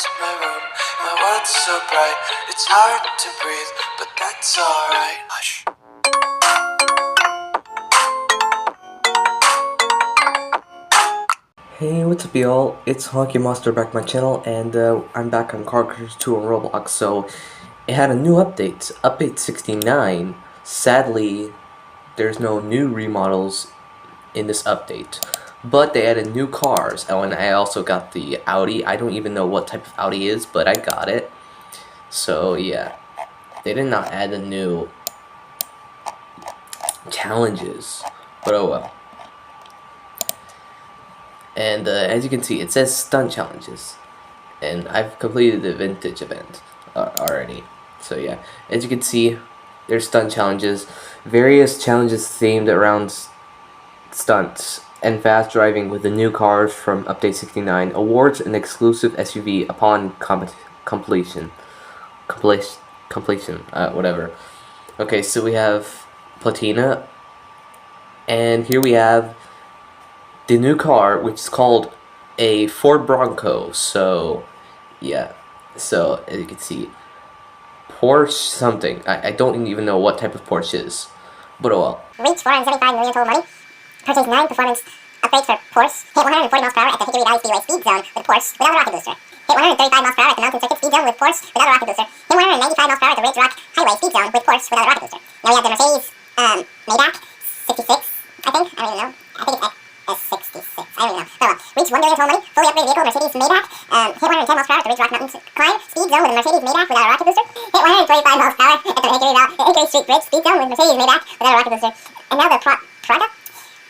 to my room. My world's so bright, it's hard to breathe, but that's alright. Hush. Hey, what's up y'all? It's Honky Monster back on my channel, and I'm back on Car Catapult on Roblox. So, it had a new update, update 69. Sadly, there's no new remodels in this update, but they added new cars. Oh, and I also got the Audi. I don't even know what type of Audi is, but I got it. So yeah, they did not add the new challenges, but oh well. And as you can see, it says stunt challenges, and I've completed the vintage event already. So yeah, as you can see, there's stunt challenges, various challenges themed around stunts and fast driving with the new cars from update 69. Awards an exclusive SUV upon completion, whatever. Okay, so we have Platina, and here we have the new car, which is called a Ford Bronco. So yeah, so as you can see, Porsche something. I don't even know what type of Porsche is, but oh well. Reach 475 million total money. Purchase 9 performance upgrades for Porsche. Hit 140 miles per hour at the Hickory Valley Speedway speed zone with Porsche without a rocket booster. Hit 135 miles per hour at the Mountain Circuit speed zone with Porsche without a rocket booster. Hit 195 miles per hour at the Ridge Rock Highway speed zone with Porsche without a rocket booster. Now we have the Mercedes Maybach 66, I think. I don't even know. I think it's S66. I don't even know. But well, reach 1 million total money. Fully upgraded vehicle Mercedes Maybach. Hit 110 miles per hour at the Ridge Rock Mountain Climb speed zone with a Mercedes Maybach without a rocket booster. Hit 145 miles per hour at the Hickory Street Bridge speed zone with Mercedes Maybach without a rocket booster. And now the Prada.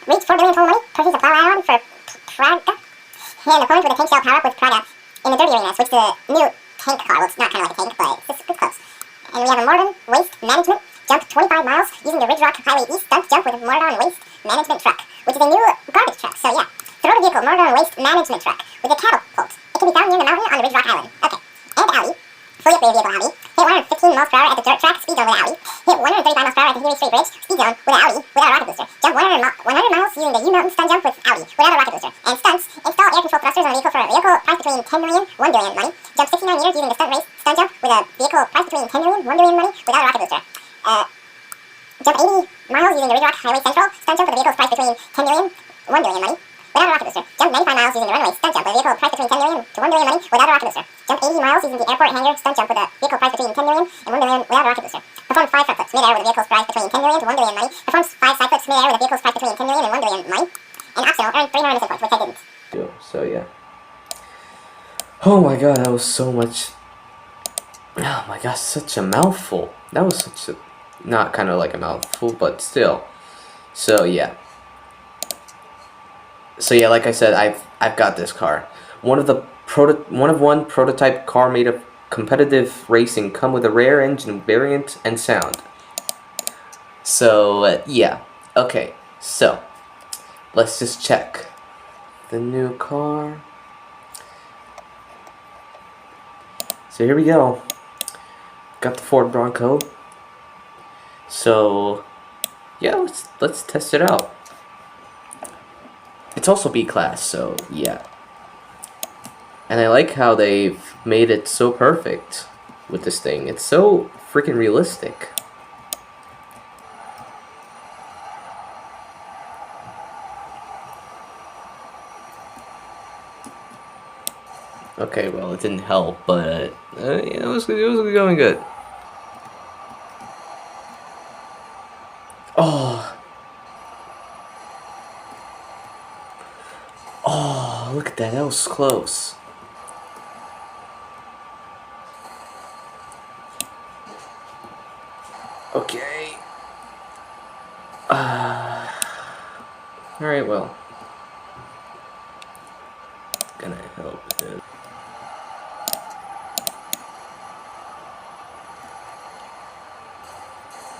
Reach 4 billion total money. Purchase a power add-on for Prada. And opponents with a tank shell power up with Prada in the Derby Arena. Switch to the new tank car. Well, it's not kind of like a tank, but it's close. And we have a Mordon Waste Management. Jump 25 miles using the Ridge Rock Highway East stunt jump with a Mordon Waste Management truck, which is a new garbage truck. So yeah, throw the vehicle Mordon Waste Management truck with a catapult. It can be found near the mountain on the Ridge Rock Island. Okay. And Audi. Fully upgraded vehicle Audi. Hit 115 miles per hour at the dirt track speed zone with Audi. Hit 135 miles per hour at the Hickory Street Bridge speed zone with Audi without a rocket booster. Jump 100 miles using the U-Mountain stunt jump with Audi without a rocket booster. And stunts, install air control thrusters on a vehicle for a vehicle price between 10 million, 1 billion money. Jump 69 meters using the stunt jump with a vehicle price between 10 million, 1 billion money without a rocket booster. Jump 80 miles using the Ridge Rock Highway Central stunt jump with a vehicle price between 10 million, 1 billion money without a rocket booster. Jump 95 miles using the runway stunt jump with a vehicle price between 10 million to 1 billion money without a rocket booster. Jump 80 miles using the airport hangar stunt jump with a vehicle price between 10 million and 1 billion without a rocket booster. Perform 5 front flips mid-air with a vehicle's price between 10 million to 1 billion money. Perform 5 side flips mid-air with a vehicle's price between 10 million and 1 billion money. And optional, earn 300 missing points, which I didn't. So yeah. Oh my god, that was so much. Oh my gosh, such a mouthful. That was such a, not kind of like a mouthful, but still. So yeah. So yeah, like I said, I've got this car. One of prototype car made of competitive racing, come with a rare engine variant and sound. So yeah. Okay. So let's just check the new car. So here we go. Got the Ford Bronco. So yeah, let's test it out. It's also B-Class, so yeah. And I like how they've made it so perfect with this thing. It's so freaking realistic. Okay, well, it didn't help, but yeah, it was going good. Oh, look at that. That was close. Okay. Alright, well. Gonna help it.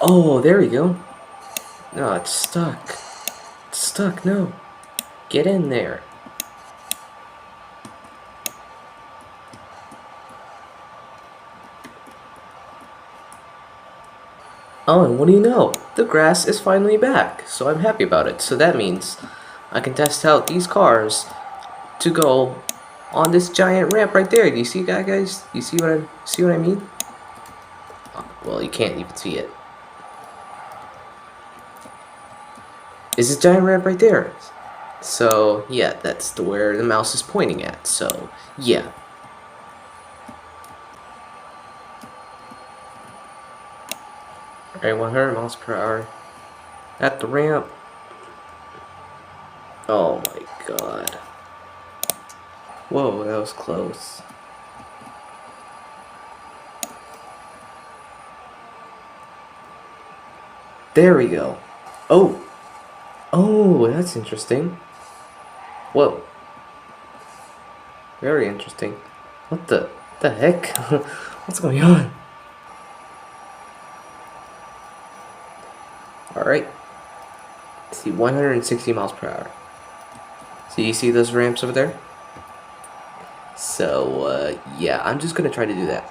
Oh, there we go. No, it's stuck. It's stuck, no. Get in there. Oh, and what do you know? The grass is finally back, so I'm happy about it. So that means I can test out these cars to go on this giant ramp right there. Do you see that, guys? You see what I mean? Well, you can't even see it. Is this giant ramp right there? So yeah, that's where the mouse is pointing at. So yeah. Alright, 100 miles per hour at the ramp. Oh my god. Whoa, that was close. There we go. Oh! Oh, that's interesting. Whoa. Very interesting. What the heck? What's going on? Alright. See, 160 miles per hour. So you see those ramps over there? So, yeah, I'm just gonna try to do that.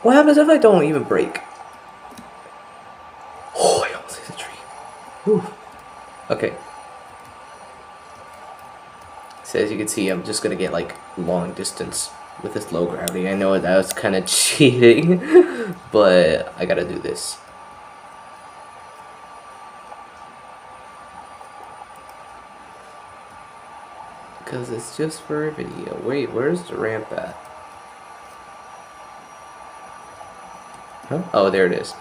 What happens if I don't even brake? Oh, I almost hit the tree. Whew. Okay. So as you can see, I'm just gonna get like long distance with this low gravity. I know that was kind of cheating, but I gotta do this. Because it's just for a video. Wait, where's the ramp at? Huh? Oh, there it is.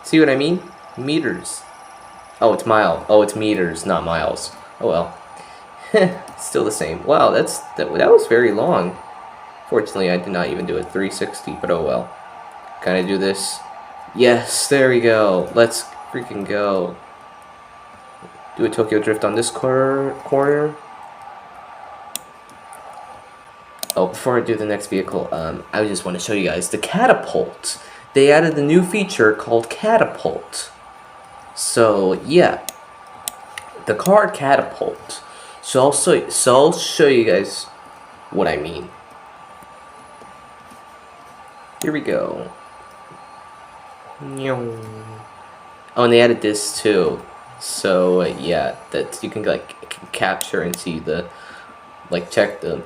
See what I mean? Meters. Oh, it's mile. Oh, it's meters, not miles. Oh well. Still the same. Wow, that was very long. Fortunately, I did not even do a 360, but oh well. Can I do this? Yes, there we go. Let's freaking go. Do a Tokyo Drift on this corner. Oh, before I do the next vehicle, I just want to show you guys the Catapult. They added a new feature called Catapult. So yeah, the Car Catapult. So I'll show you guys what I mean. Here we go. Oh, and they added this too. So yeah, that you can like capture and see the check the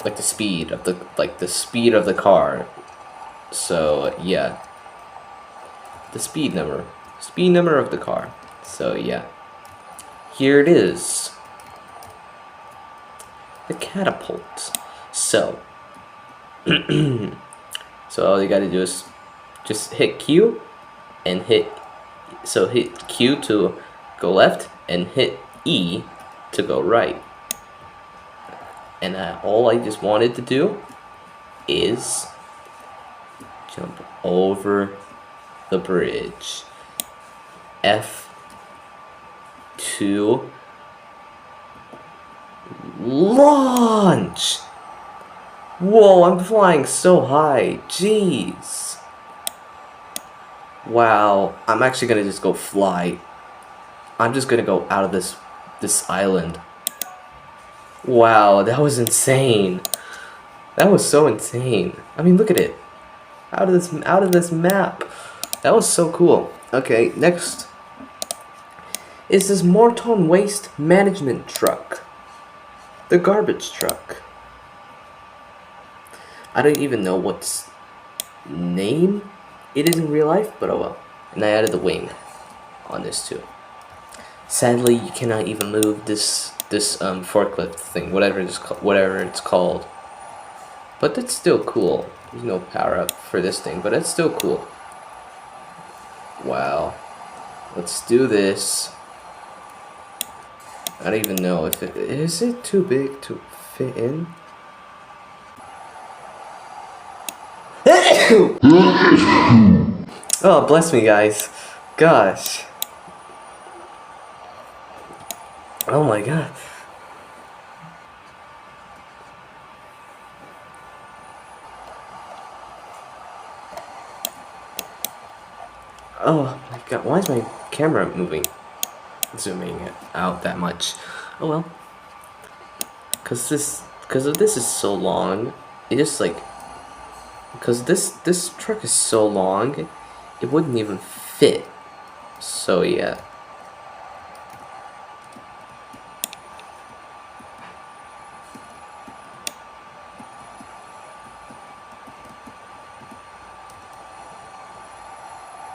the speed of the car. So yeah, the speed number of the car. So yeah, here it is, the Catapult. So so all you gotta do is just hit Q and hit Q to go left and hit E to go right. And all I just wanted to do is jump over the bridge. F2 launch. Whoa, I'm flying so high. Jeez. Wow, I'm actually gonna just go fly. I'm just gonna go out of this island. Wow, that was insane. That was so insane. I mean, look at it. Out of this map. That was so cool. Okay, next is this Morton Waste Management Truck. The garbage truck. I don't even know what's name it is in real life, but oh well. And I added the wing on this too. Sadly, you cannot even move this forklift thing, whatever it's called. But it's still cool. There's no power up for this thing, but it's still cool. Wow. Let's do this. I don't even know if is it too big to fit in. Oh, bless me, guys. Gosh. Oh my god. Oh my god, why is my camera moving? Zooming it out that much. Oh well. Cause this is so long. It just like because this truck is so long, it wouldn't even fit. So yeah.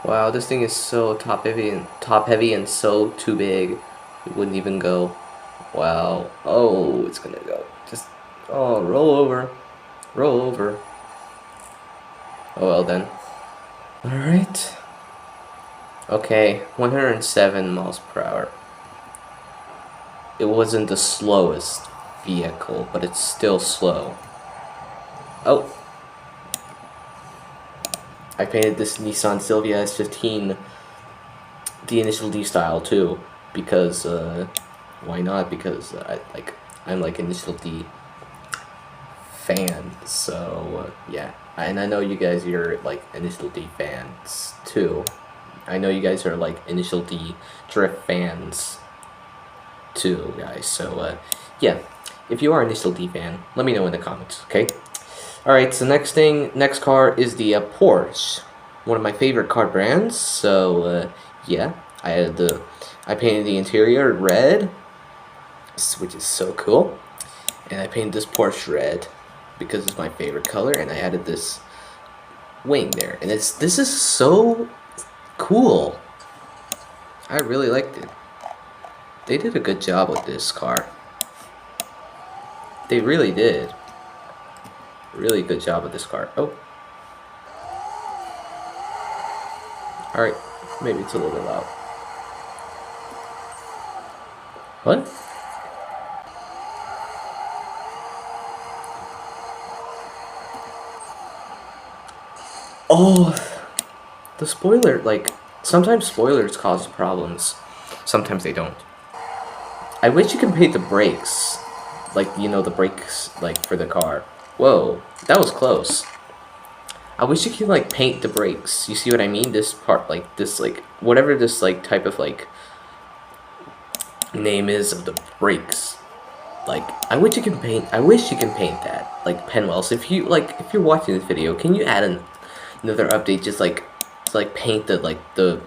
Wow, this thing is so top heavy and so too big. It wouldn't even go. Wow. Oh, it's gonna go. Just roll over. Roll over. Oh well then. Alright. Okay, 107 miles per hour. It wasn't the slowest vehicle, but it's still slow. Oh! I painted this Nissan Silvia S15 the initial D style too, because why not? Because I'm like initial D fan, so yeah. And I know you guys are like initial D fans too. I know you guys are like initial D drift fans too, guys. So yeah, if you are initial D fan, let me know in the comments, okay? Alright, so next car is the Porsche, one of my favorite car brands. So yeah, I painted the interior red, which is so cool, and I painted this Porsche red because it's my favorite color, and I added this wing there, and this is so cool. I really liked it. They did a good job with this car. They really did. Really good job with this car. Oh. Alright, maybe it's a little bit loud. What? Oh, the spoiler, like, sometimes spoilers cause problems. Sometimes they don't. I wish you could paint the brakes. Like, you know, the brakes, like, for the car. Whoa, that was close. I wish you could, like, paint the brakes. You see what I mean? This part, like, this, like, whatever this, like, type of, like, name is of the brakes. Like, I wish you can paint that, like, Penwells. If you're watching this video, can you add another update, just, like, to, like, paint the, like, the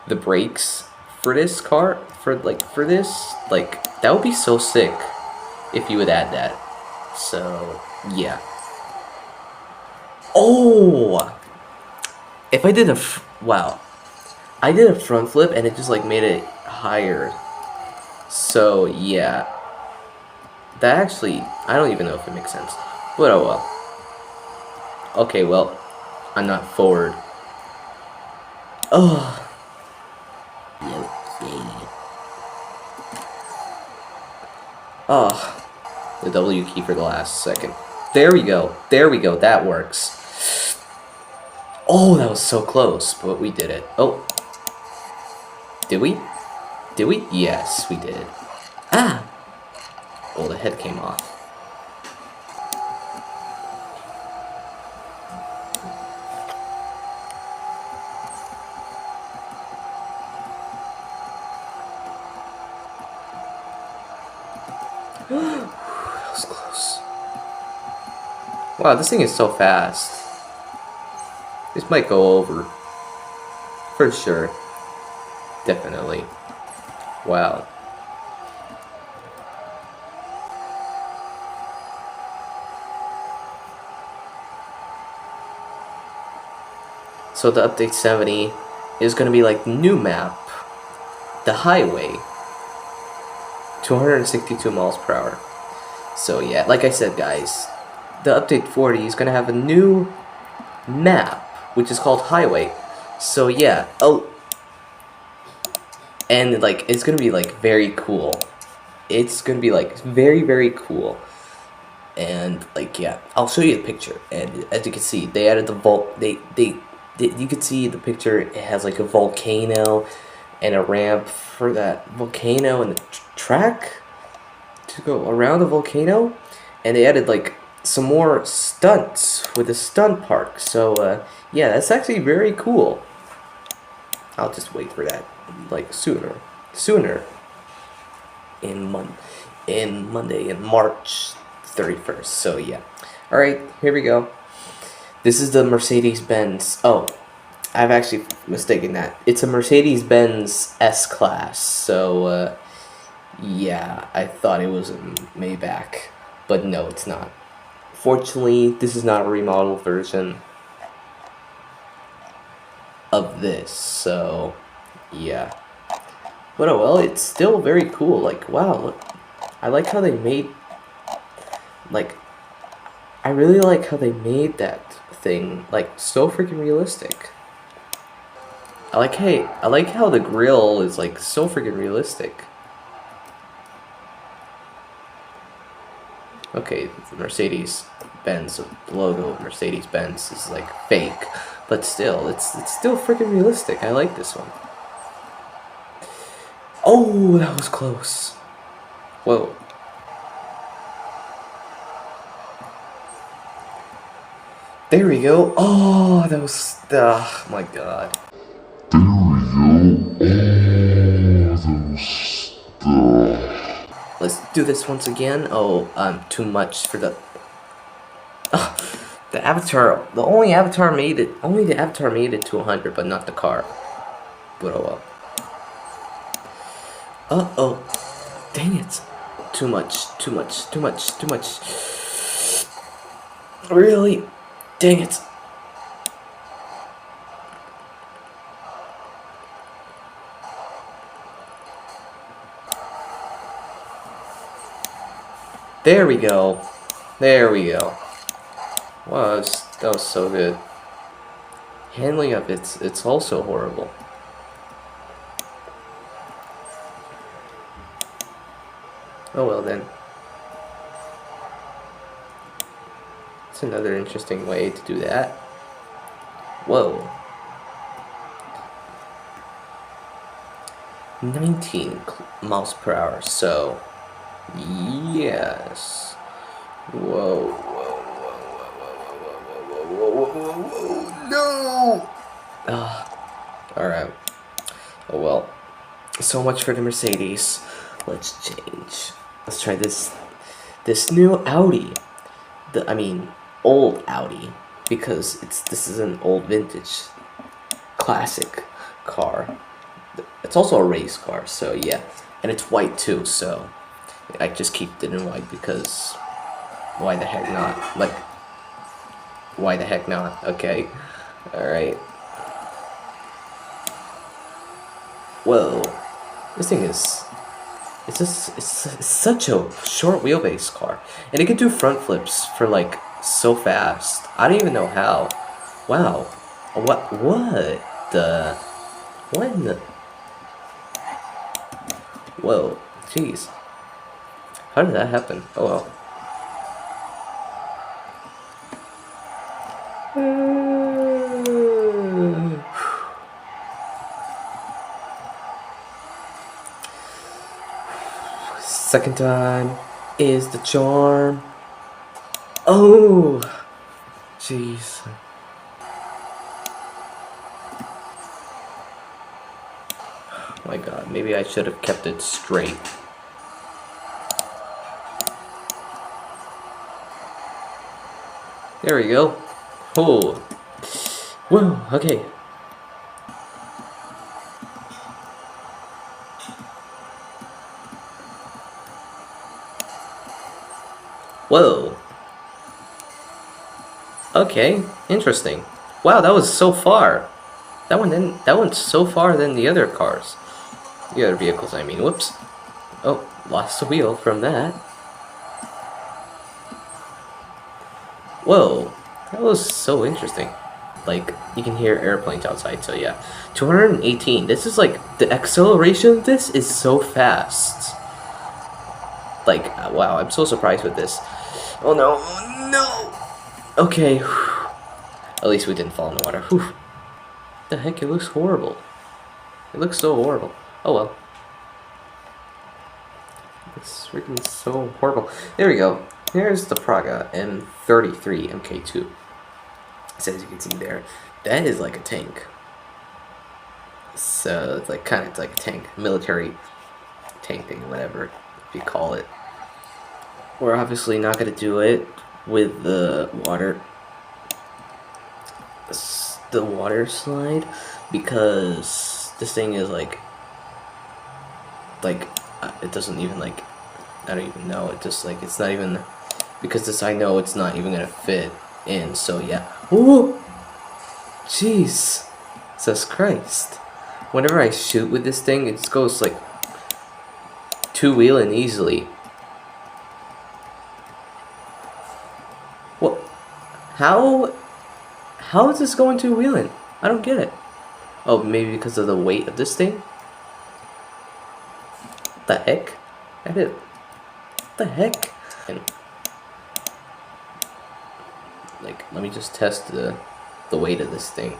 brakes for this car, for this, like, that would be so sick if you would add that. So, yeah. Oh! If I did wow. I did a front flip and it just, like, made it higher. So, yeah. That actually, I don't even know if it makes sense. But oh well. Okay, well, I'm not forward. Oh. Oh. The W key for the last second. There we go. There we go. That works. Oh, that was so close, but we did it. Oh. Did we? Did we? Yes, we did. Ah! Oh, the head came off. That was close. Wow, this thing is so fast. This might go over. For sure. Definitely. Wow. So the update 70 is going to be like new map, the highway, 262 miles per hour. So yeah, like I said, guys, the update 40 is going to have a new map, which is called highway. So yeah, oh, and like it's going to be like very cool. It's going to be like very, very cool. And like yeah, I'll show you the picture. And as you can see, they added the you can see the picture. It has like a volcano and a ramp for that volcano and the track to go around the volcano, and they added like some more stunts with the stunt park. So yeah, that's actually very cool. I'll just wait for that like sooner in Monday in March 31st. So yeah, all right, here we go. This is the Mercedes-Benz. Oh, I've actually mistaken that. It's a Mercedes-Benz S-Class. So, yeah, I thought it was a Maybach. But no, it's not. Fortunately, this is not a remodeled version. of this, so yeah. But oh well, it's still very cool. Like, wow, look, I like how they made, like, I really like how they made that thing, like, so freaking realistic. I like how the grill is, like, so freaking realistic. Okay, the Mercedes-Benz logo of Mercedes-Benz is, like, fake, but still, it's still freaking realistic. I like this one. Oh, that was close. Whoa. There we go. Oh, that was... oh my god. Let's do this once again. Oh, too much for the... the avatar... The only avatar made it... Only the avatar made it to 100, but not the car. But oh well. Uh-oh. Dang it. Too much. Too much. Too much. Too much. Really? Dang it. There we go. There we go. Wow, that was so good. Handling of it's also horrible. Oh well then. It's another interesting way to do that. Whoa. 19 miles per hour, so yes. Whoa, whoa, whoa, whoa, whoa, whoa, whoa, whoa, whoa, no! Alright. Oh well. So much for the Mercedes. Let's change. Let's try this new Audi. Old Audi, because this is an old vintage classic car. It's also a race car, so yeah, and it's white too, so I just keep it in white because why the heck not? Like, why the heck not? Okay, all right. Whoa, this thing is. It's such a short wheelbase car, and it can do front flips for like so fast. I don't even know how. Wow, what the? What in the? Whoa, jeez. How did that happen? Oh well. Second time is the charm. Oh, jeez. Oh my god, maybe I should have kept it straight. There we go. Oh. Whoa, okay. Whoa. Okay, interesting. Wow, that was so far. That went so far than the other cars. The other vehicles, I mean. Whoops. Oh, lost the wheel from that. Whoa, that was so interesting. Like, you can hear airplanes outside, so yeah. 218. This is like, the acceleration of this is so fast. Like, wow, I'm so surprised with this. Oh no, oh no! Okay, at least we didn't fall in the water. Whew. The heck, it looks horrible. It looks so horrible. Oh well. It's freaking so horrible. There we go. Here's the Praga M33 MK2. So as you can see there, that is like a tank. So it's like kind of like a tank, military tank thing, whatever if you call it. We're obviously not gonna do it with the water slide because this thing is like it doesn't even like, I don't even know, it just like, it's not even, because this, I know it's not even gonna fit in, so yeah. Ooh, jeez, Jesus Christ. Whenever I shoot with this thing, it just goes like two-wheeling easily. What? How is this going two-wheeling? I don't get it. Oh, maybe because of the weight of this thing? The heck? I did. The heck? And like, let me just test the weight of this thing.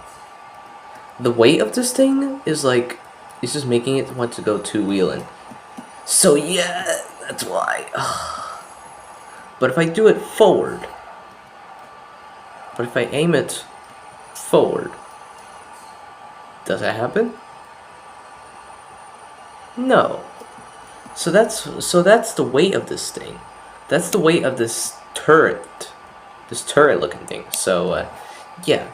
The weight of this thing is like, it's just making it want to go two-wheeling. So yeah, that's why. But if I do it forward, but if I aim it forward, does that happen? No. So that's the weight of this thing. That's the weight of this turret looking thing. So yeah,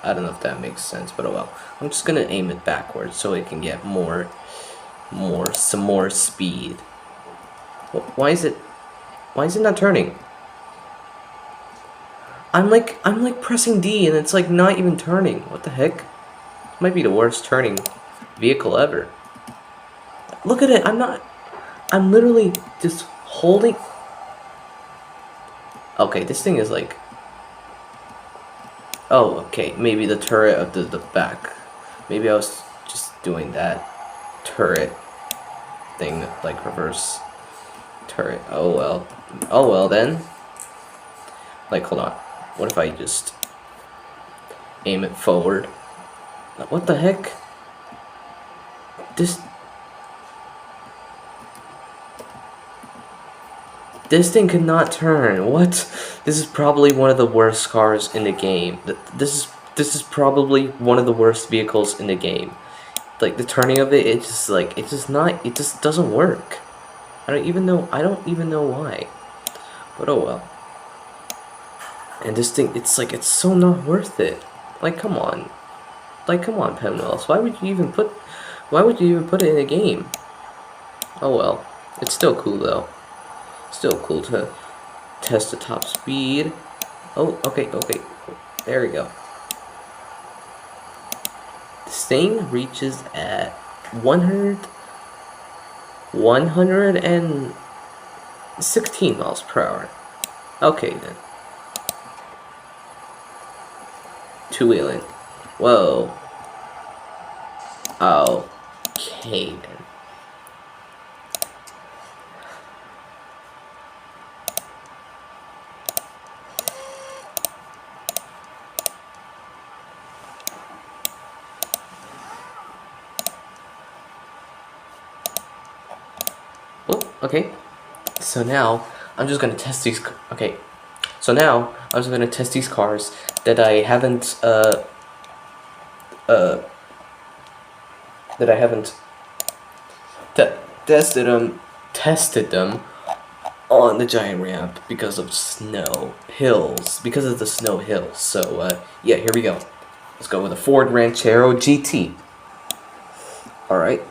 I don't know if that makes sense, but oh well. I'm just gonna aim it backwards so it can get some more speed. Why is it not turning? I'm like pressing D and it's like not even turning. What the heck? This might be the worst turning vehicle ever. Look at it. I'm literally just holding. Okay, this thing is like. Oh, okay. Maybe the turret of the back. Maybe I was just doing that turret thing, like reverse turret. Oh well. Oh well then. Like, hold on. What if I just aim it forward? What the heck? This thing could not turn. What? This is probably one of the worst cars in the game. This is probably one of the worst vehicles in the game. Like the turning of it, it just doesn't work. I don't even know why. But oh well. And this thing, it's so not worth it. Like come on. Like come on, Penwells. Why would you even put it in a game? Oh well. It's still cool though. Still cool to test the top speed. Oh, okay. There we go. This thing reaches at 116 miles per hour. Okay then. Two-wheeling. Whoa. Okay then. Okay, so now I'm just gonna test these. Okay, so now I'm just gonna test these cars that I haven't tested them on the giant ramp because of because of the snow hills. So yeah, here we go. Let's go with a Ford Ranchero GT. All right.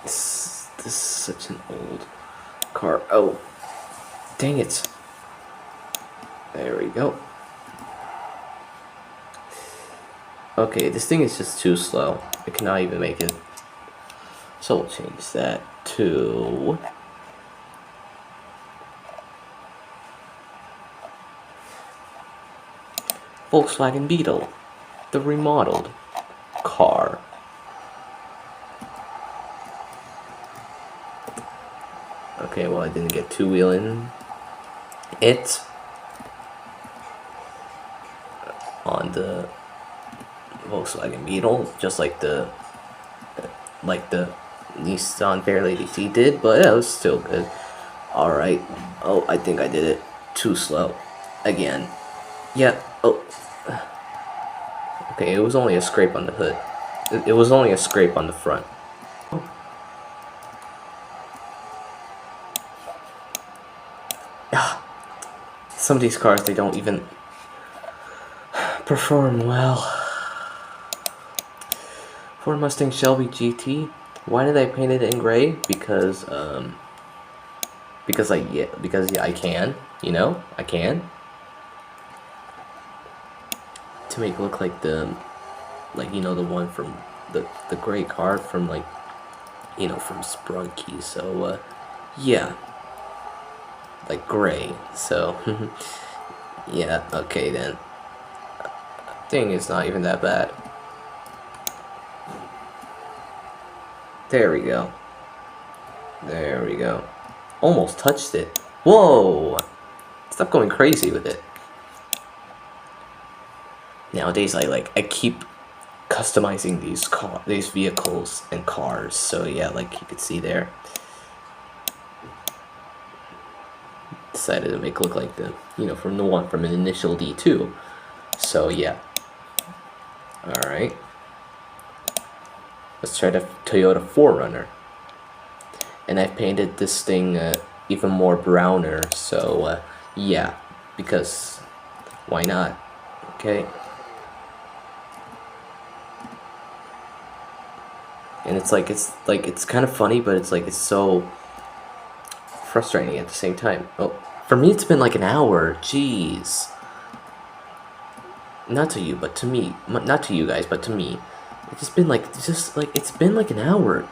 This is such an old car. Oh, dang it. There we go. Okay, this thing is just too slow. I cannot even make it. So we'll change that to... Volkswagen Beetle, the remodeled car. Okay, well I didn't get two-wheeling it on the Volkswagen Beetle, just like the Nissan Fairlady T did, but yeah, it was still good. Alright. Oh, I think I did it too slow. Again. Yeah. Oh. Okay, it was only a scrape on the hood. It was only a scrape on the front. Some of these cars, they don't even perform well. Ford Mustang Shelby GT. Why did I paint it in gray? Because I can. You know, I can. to make it look like the, like, you know, the one from the gray car from, like, you know, from Sprunky. So yeah, like gray. So yeah, okay then. Thing is not even that bad. There we go. There we go. Almost touched it. Whoa! Stop going crazy with it. Nowadays, I keep customizing these vehicles and cars. So yeah, like you could see there. Decided to make it look like the, you know, from the one from an initial D2. So yeah. All right. Let's try the Toyota 4Runner. And I've painted this thing even more browner, so yeah, because why not? Okay. And it's kind of funny, but it's so frustrating at the same time. Oh, for me it's been like an hour. Jeez. Not to you, but to me. Not to you guys, but to me. It's been like it's been like an hour.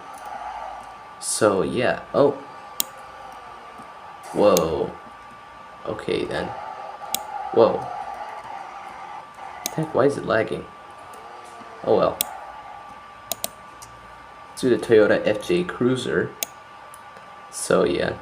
So yeah. Oh. Whoa. Okay then. Whoa. Heck, why is it lagging? Oh well. Let's do the Toyota FJ Cruiser. So yeah.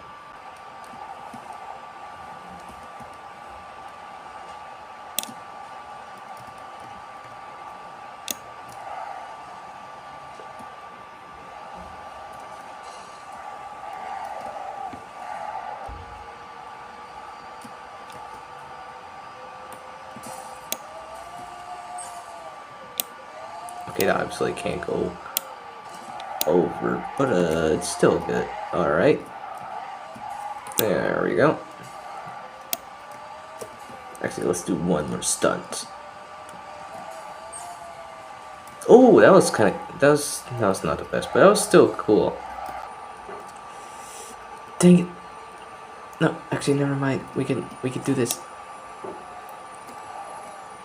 Okay, that obviously can't go over, but it's still good. Alright. There we go. Actually, let's do one more stunt. Oh, that was that was not the best, but that was still cool. Dang it. No, actually never mind. We can do this.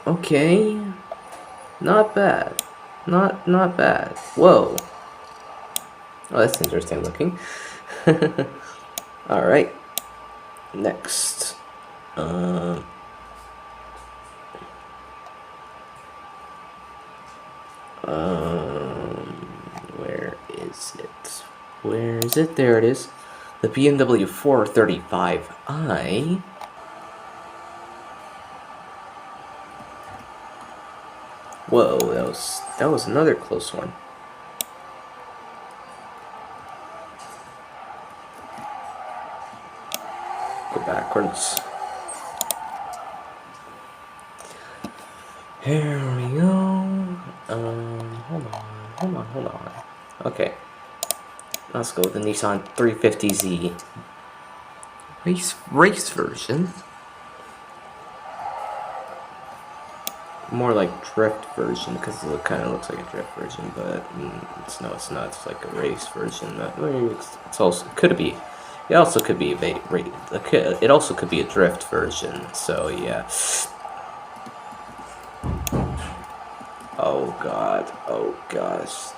Okay. Not bad. Not bad. Whoa. Oh, that's interesting looking. Alright. Next. Where is it? Where is it? There it is. The BMW 435i. Whoa, that was another close one. Go backwards. Here we go. Hold on. Okay. Let's go with the Nissan 350Z. Race version. More like drift version, because it kind of looks like a drift version, but it's not. It's like a race version. It's also it also could be it also could be a drift version. So yeah. Oh god. Oh gosh.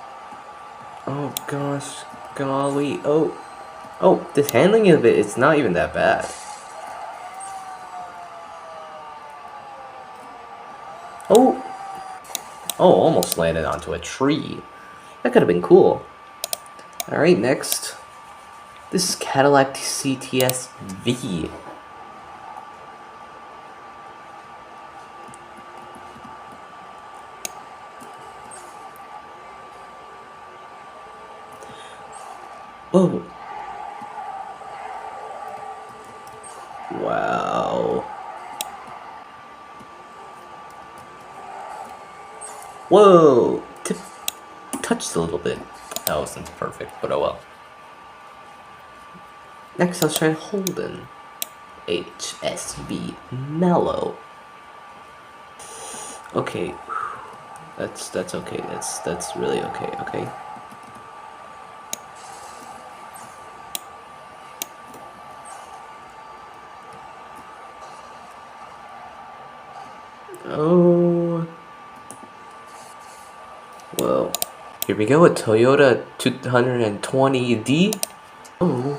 Oh gosh. Golly. Oh. This handling of it's not even that bad. Oh! Almost landed onto a tree. That could have been cool. Alright, next. This is Cadillac CTS V. Whoa. Wow. Whoa! Touched a little bit. That wasn't perfect, but oh well. Next, let's try Holden HSV Mellow. Okay, that's okay. That's really okay. Okay. Oh, Here we go, a Toyota 220D. Oh,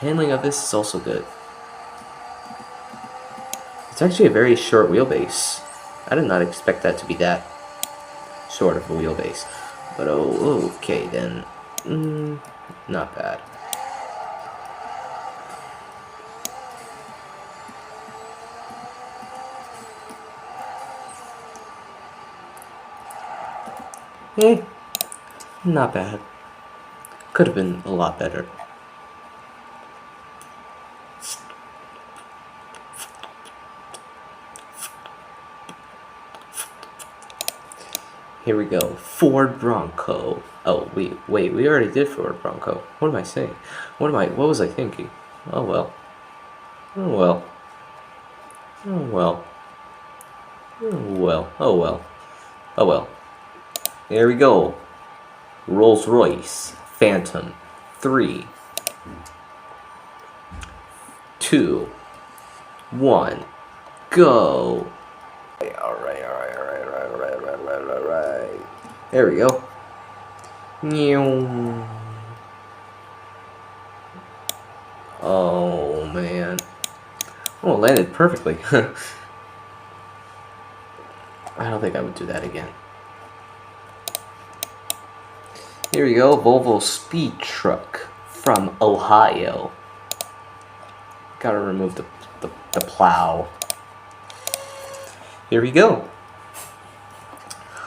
handling of this is also good. It's actually a very short wheelbase. I did not expect that to be that short of a wheelbase. But oh, okay then. Not bad. Not bad. Could have been a lot better. Here we go. Ford Bronco. Oh, wait, we already did Ford Bronco. What am I saying? What was I thinking? Oh well. Oh well. Oh well. Oh well. Oh well. Oh well. Here we go. Rolls-Royce Phantom 3, 2, 1, go. Alright. There we go. Oh man. Oh, it landed perfectly. I don't think I would do that again. Here we go, Volvo Speed Truck from Ohio. Gotta remove the plow. Here we go.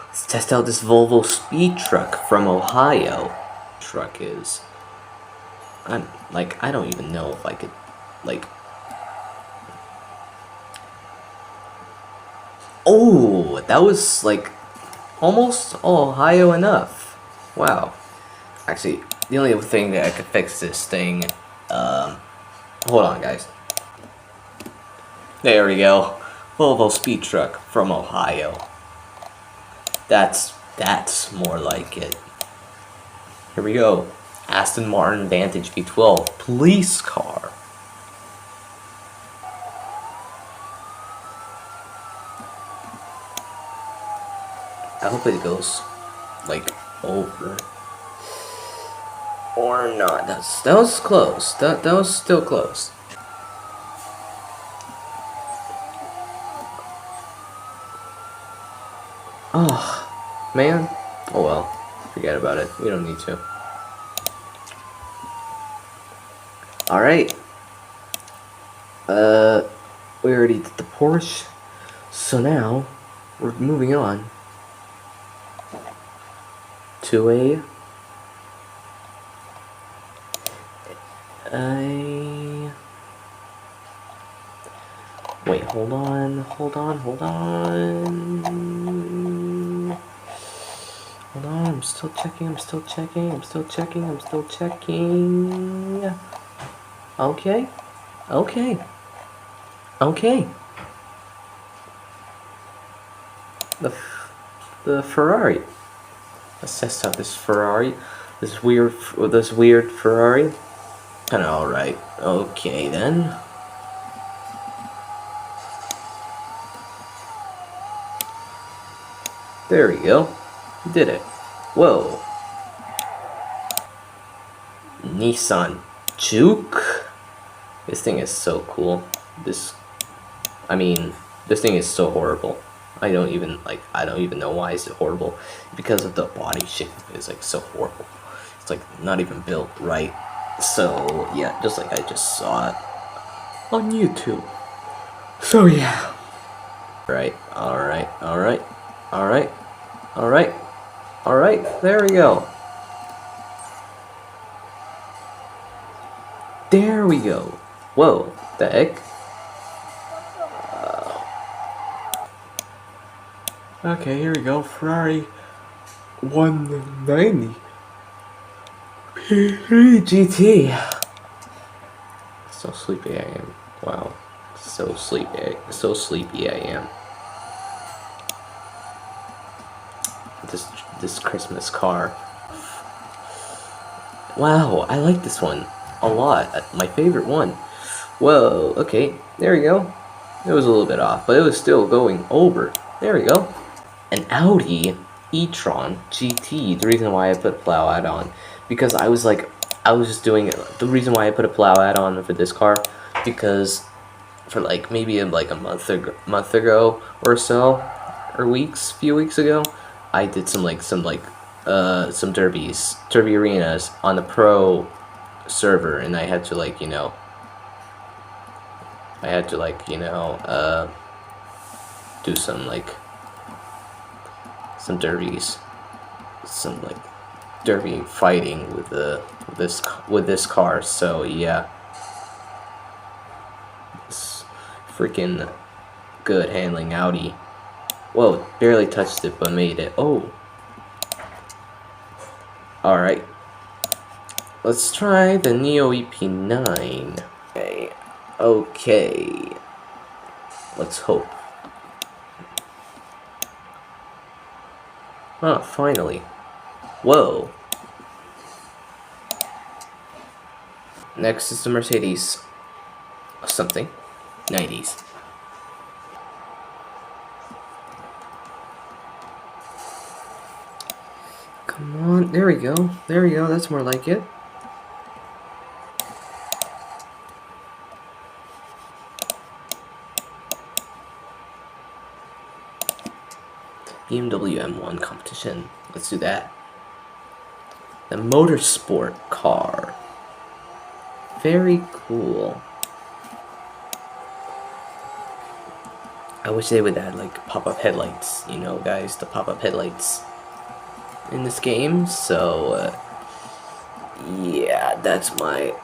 Let's test out this Volvo Speed Truck from Ohio. Truck is. I don't even know if I could, Oh, that was almost Ohio enough. Wow. Actually, the only thing that I could fix this thing, hold on guys. There we go. Volvo Speed Truck from Ohio. That's more like it. Here we go. Aston Martin Vantage V12 police car. I hope it goes over or not. That was close. That was still close. Oh man. Oh well. Forget about it. We don't need to. Alright. We already did the Porsche. So now we're moving on to wait, hold on. I'm still checking. Okay. The Ferrari. Let's test out this Ferrari. This weird Ferrari. And alright. Okay then. There we go. Did it. Whoa. Nissan Juke. This thing is so cool. This thing is so horrible. I don't even know why it's horrible. Because of the body shape is so horrible. It's not even built right. So yeah, just like I just saw it on YouTube. So yeah. Alright, there we go. There we go. Whoa, the heck? Okay, here we go. Ferrari 190 GT. So sleepy I am. Wow. So sleepy I am. This Christmas car. Wow, I like this one a lot. My favorite one. Whoa, okay, there we go. It was a little bit off, but it was still going over. There we go. An Audi e-tron GT. The reason why I put plow add-on, because I was just doing the reason why I put a plow add-on for this car, because for like maybe like a month ago or so, or few weeks ago, I did some derby arenas on the pro server, and I had to do some derbies, some derby fighting with this car. So yeah, it's freaking good handling Audi. Whoa, barely touched it but made it. Oh, all right. Let's try the Neo EP9. Okay. Let's hope. Oh, finally. Whoa. Next is the Mercedes something. 90s. Come on. There we go. There we go. That's more like it. BMW M1 competition. Let's do that. The motorsport car. Very cool. I wish they would add like pop-up headlights, you know, guys, the pop-up headlights in this game. So yeah, that's my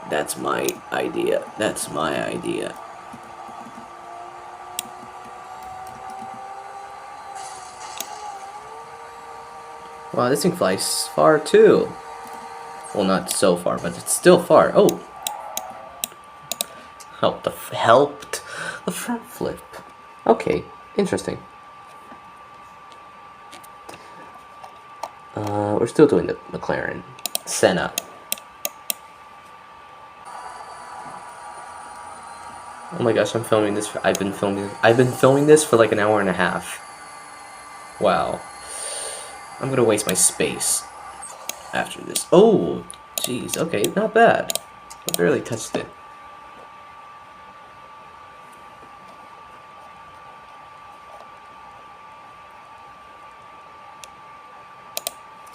idea. That's my idea. Wow, this thing flies far too. Well, not so far, but it's still far. Oh, helped the front flip. Okay, interesting. We're still doing the McLaren Senna. Oh my gosh, I'm filming this. I've been filming this for like an hour and a half. Wow. I'm gonna waste my space after this. Oh, jeez. Okay, not bad. I barely touched it.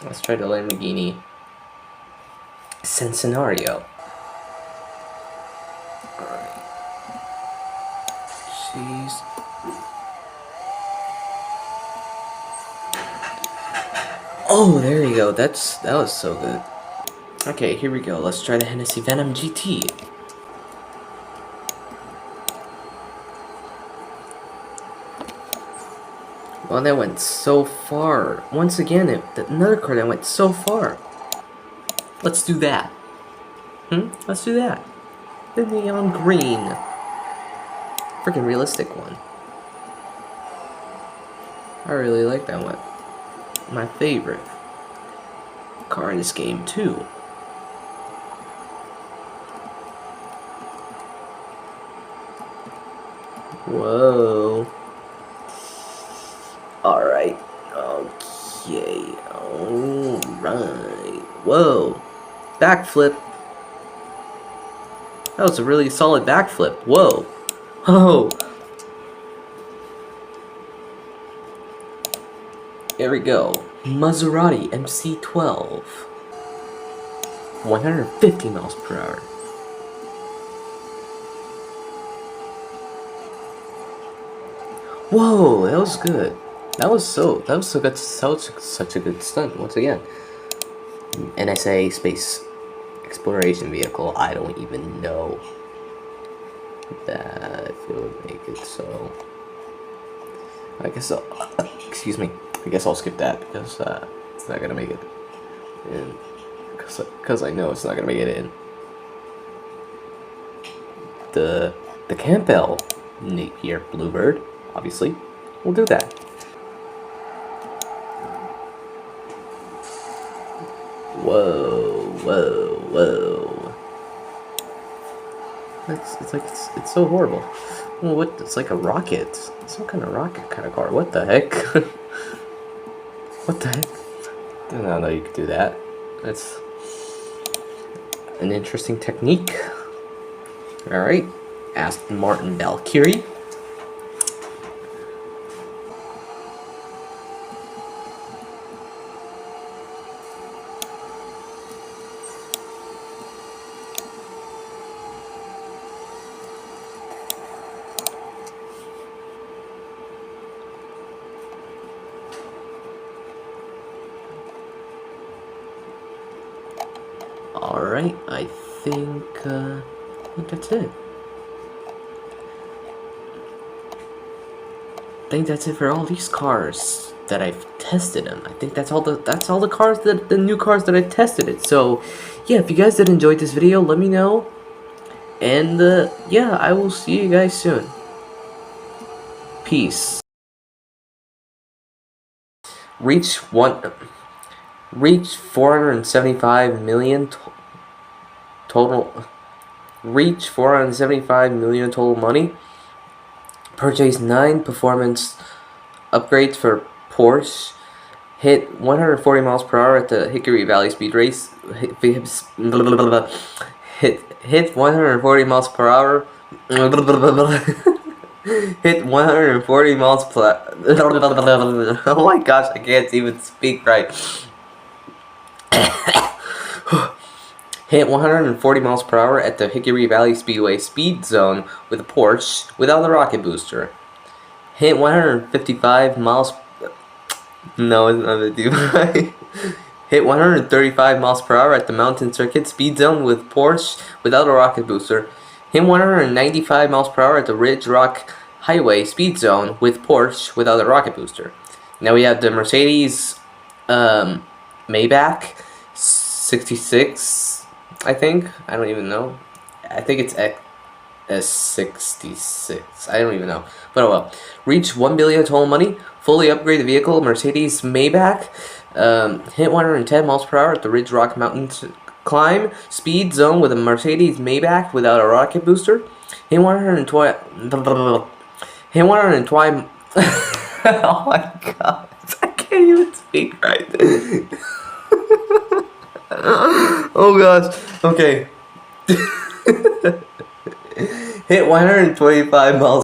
Let's try the Lamborghini Centenario. Alright. Jeez. Oh, there you go. That was so good. Okay, here we go. Let's try the Hennessy Venom GT. Well, that went so far. Once again, another car that went so far. Let's do that. Let's do that. The neon green. Freaking realistic one. I really like that one. My favorite car in this game too. Whoa. Alright. Okay. Alright. Whoa. Backflip. That was a really solid backflip. Whoa. Oh. There we go. Maserati MC12. 150 miles per hour. Whoa, that was good. That was so good. Such a good stunt once again. NSA space exploration vehicle. I don't even know that if it would make it so. I guess I'll, excuse me. I guess I'll skip that because it's not gonna make it in. Because I know it's not gonna make it in. The Campbell Napier Bluebird, obviously, we'll do that. Whoa, whoa, whoa! It's so horrible. Well, what? It's like a rocket. Some kind of rocket kind of car. What the heck? What the heck? Did not know you could do that. That's an interesting technique. Alright. Aston Martin Valkyrie. Alright, I think that's it. I think that's it for all these cars that I've tested them. I think that's all the cars the new cars that I tested it. So yeah, if you guys did enjoy this video, let me know. And yeah, I will see you guys soon. Peace. Reach 475 million total. Reach 475 million total money. Purchase 9 performance upgrades for Porsche. Hit 140 miles per hour at the Hickory Valley Speed Race. Hit 140 miles per hour. Hit 140 miles per. Oh my gosh, I can't even speak right. Hit 140 miles per hour at the Hickory Valley Speedway speed zone with a Porsche without the rocket booster. Hit 155 miles. No, it's not 55. Hit 135 miles per hour at the Mountain Circuit speed zone with Porsche without a rocket booster. Hit 195 miles per hour at the Ridge Rock Highway speed zone with Porsche without a rocket booster. Now we have the Mercedes Maybach 66, I think. I don't even know. I think it's S66. I don't even know. But oh well. Reach 1 billion total money. Fully upgrade the vehicle. Mercedes Maybach. Hit 110 miles per hour at the Ridge Rock Mountain climb speed zone with a Mercedes Maybach without a rocket booster. Hit 120. Hit 120. Oh my god. I can't even speak right. Oh gosh. Okay. Hit 125 miles